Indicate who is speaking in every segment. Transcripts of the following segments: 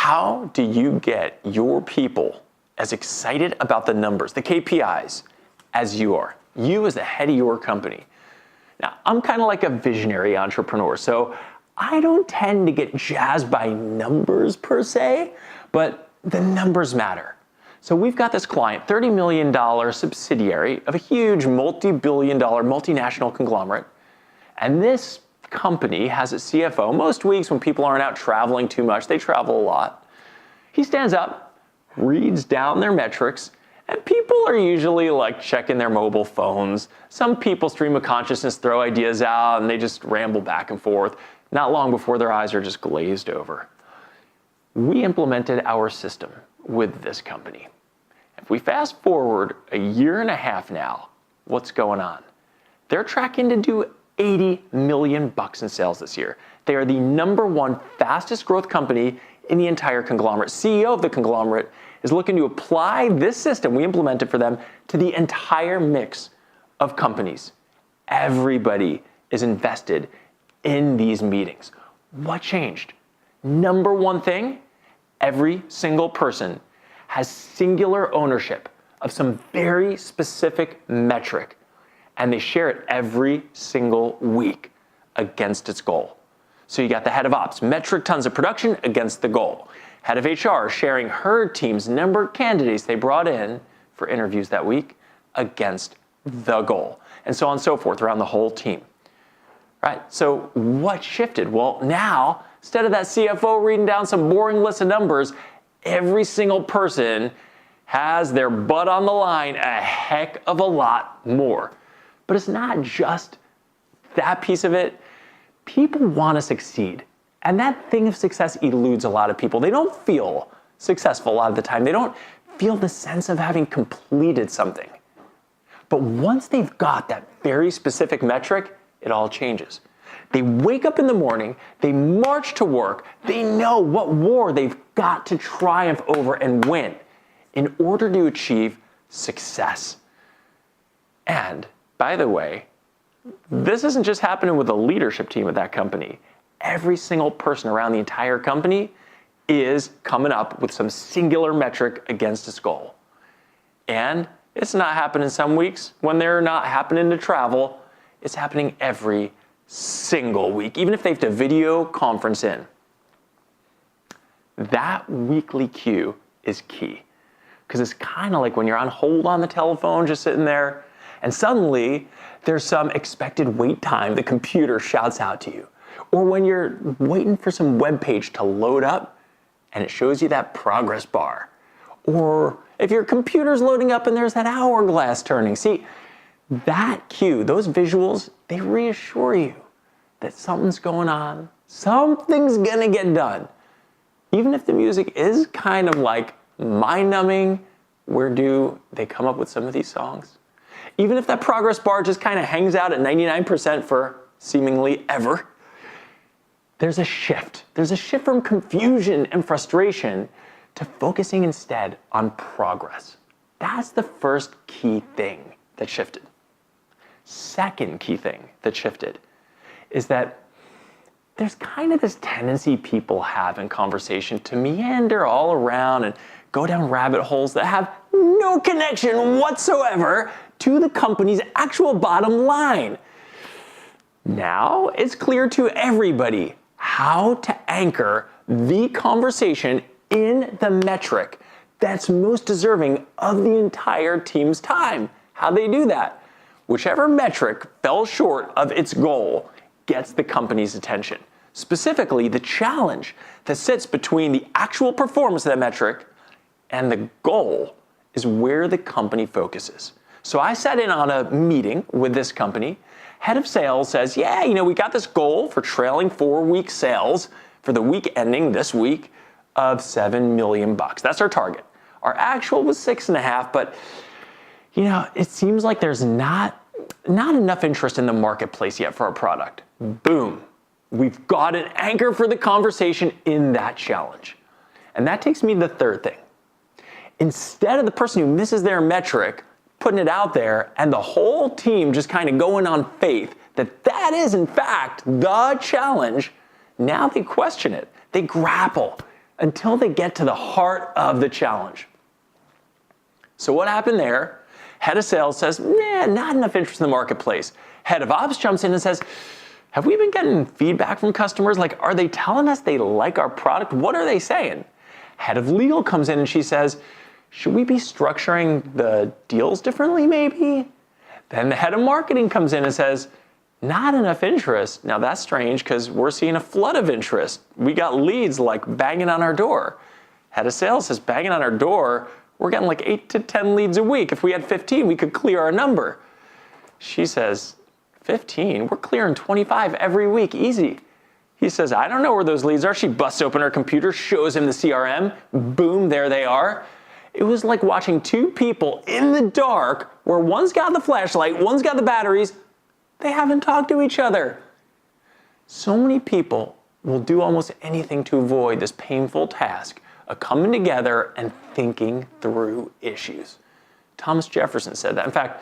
Speaker 1: How do you get your people as excited about the numbers, the KPIs, as you are? You as the head of your company. Now, I'm kind of like a visionary entrepreneur, so I don't tend to get jazzed by numbers per se, but the numbers matter. So we've got this client, $30 million subsidiary of a huge multi-billion-dollar multinational conglomerate, and this company has a CFO. Most weeks when people aren't out traveling too much, they travel a lot. He stands up, reads down their metrics, and people are usually like checking their mobile phones. Some people stream of consciousness, throw ideas out, and they just ramble back and forth. Not long before their eyes are just glazed over. We implemented our system with this company. If we fast forward a year and a half now, what's going on? They're tracking to do $80 million in sales this year. They are the #1 fastest growth company in the entire conglomerate. CEO of the conglomerate is looking to apply this system we implemented for them to the entire mix of companies. Everybody is invested in these meetings. What changed? #1 thing, every single person has singular ownership of some very specific metric, and they share it every single week against its goal. So you got the head of ops, metric tons of production against the goal. Head of HR sharing her team's number of candidates they brought in for interviews that week against the goal, and so on and so forth around the whole team. Right, so what shifted? Well, now, instead of that CFO reading down some boring list of numbers, every single person has their butt on the line a heck of a lot more. But it's not just that piece of it. People want to succeed. And that thing of success eludes a lot of people. They don't feel successful a lot of the time. They don't feel the sense of having completed something. But once they've got that very specific metric, it all changes. They wake up in the morning, they march to work, they know what war they've got to triumph over and win in order to achieve success. And, by the way, this isn't just happening with the leadership team at that company. Every single person around the entire company is coming up with some singular metric against its goal. And it's not happening some weeks when they're not happening to travel. It's happening every single week, even if they have to video conference in. That weekly cue is key, because it's kind of like when you're on hold on the telephone, just sitting there, and suddenly there's some expected wait time the computer shouts out to you. Or when you're waiting for some web page to load up and it shows you that progress bar. Or if your computer's loading up and there's that hourglass turning. See, that cue, those visuals, they reassure you that something's going on, something's gonna get done. Even if the music is kind of like mind-numbing, where do they come up with some of these songs? Even if that progress bar just kind of hangs out at 99% for seemingly ever, there's a shift. There's a shift from confusion and frustration to focusing instead on progress. That's the first key thing that shifted. Second key thing that shifted is that there's kind of this tendency people have in conversation to meander all around and go down rabbit holes that have no connection whatsoever to the company's actual bottom line. Now it's clear to everybody how to anchor the conversation in the metric that's most deserving of the entire team's time. How they do that? Whichever metric fell short of its goal gets the company's attention. Specifically, the challenge that sits between the actual performance of that metric and the goal is where the company focuses. So I sat in on a meeting with this company. Head of sales says, yeah, we got this goal for trailing 4-week sales for the week ending this week of $7 million. That's our target. Our actual was 6.5, but it seems like there's not enough interest in the marketplace yet for our product. Boom. We've got an anchor for the conversation in that challenge. And that takes me to the third thing. Instead of the person who misses their metric putting it out there and the whole team just kind of going on faith that that is in fact the challenge, now they question it. They grapple. until they get to the heart of the challenge. So what happened there? Head of sales says, not enough interest in the marketplace. Head of ops jumps in and says, have we been getting feedback from customers? Like, are they telling us they like our product? What are they saying? Head of legal comes in and she says, should we be structuring the deals differently maybe? Then the head of marketing comes in and says, not enough interest. Now that's strange because we're seeing a flood of interest. We got leads like banging on our door. Head of sales says, banging on our door, we're getting like 8 to 10 leads a week. If we had 15, we could clear our number. She says, 15? We're clearing 25 every week, easy. He says, I don't know where those leads are. She busts open her computer, shows him the CRM. Boom, there they are. It was like watching two people in the dark where one's got the flashlight, one's got the batteries. They haven't talked to each other. So many people will do almost anything to avoid this painful task of coming together and thinking through issues. Thomas Jefferson said that. In fact,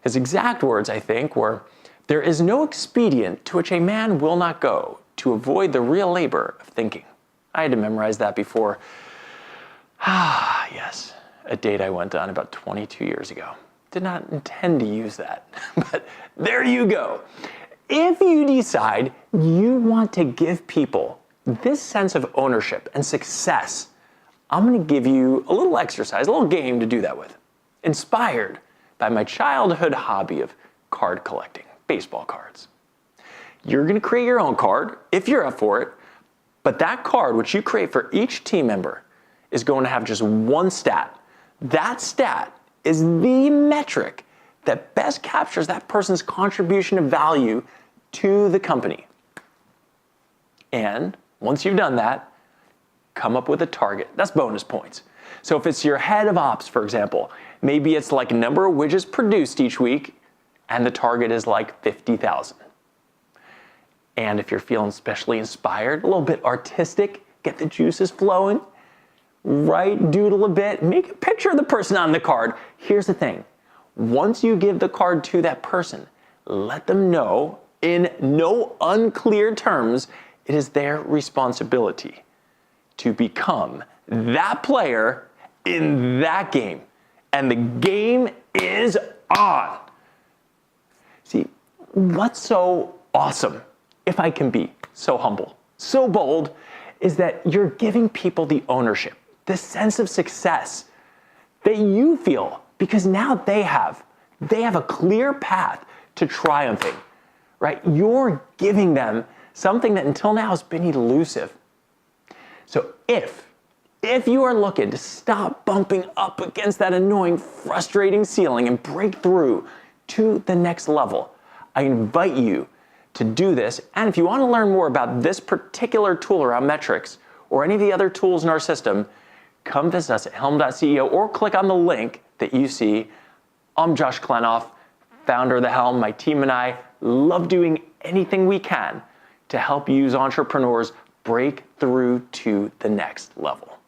Speaker 1: his exact words, I think, were, there is no expedient to which a man will not go to avoid the real labor of thinking. I had to memorize that before. Yes, a date I went on about 22 years ago. Did not intend to use that, but there you go. If you decide you want to give people this sense of ownership and success, I'm going to give you a little exercise, a little game to do that with. Inspired by my childhood hobby of card collecting, baseball cards. You're going to create your own card, if you're up for it, but that card, which you create for each team member, is going to have just one stat. That stat is the metric that best captures that person's contribution of value to the company. And once you've done that, come up with a target. That's bonus points. So if it's your head of ops, for example, maybe it's like number of widgets produced each week, and the target is like 50,000. And if you're feeling especially inspired, a little bit artistic, get the juices flowing, write, doodle a bit, make a picture of the person on the card. Here's the thing. Once you give the card to that person, let them know in no unclear terms it is their responsibility to become that player in that game. And the game is on. See, what's so awesome, if I can be so humble, so bold, is that you're giving people the ownership, the sense of success that you feel, because now they have a clear path to triumphing, right? You're giving them something that until now has been elusive. So if you are looking to stop bumping up against that annoying, frustrating ceiling and break through to the next level, I invite you to do this. And if you want to learn more about this particular tool around metrics or any of the other tools in our system, come visit us at helm.ceo or click on the link that you see. I'm Josh Klenoff, founder of The Helm. My team and I love doing anything we can to help you as entrepreneurs break through to the next level.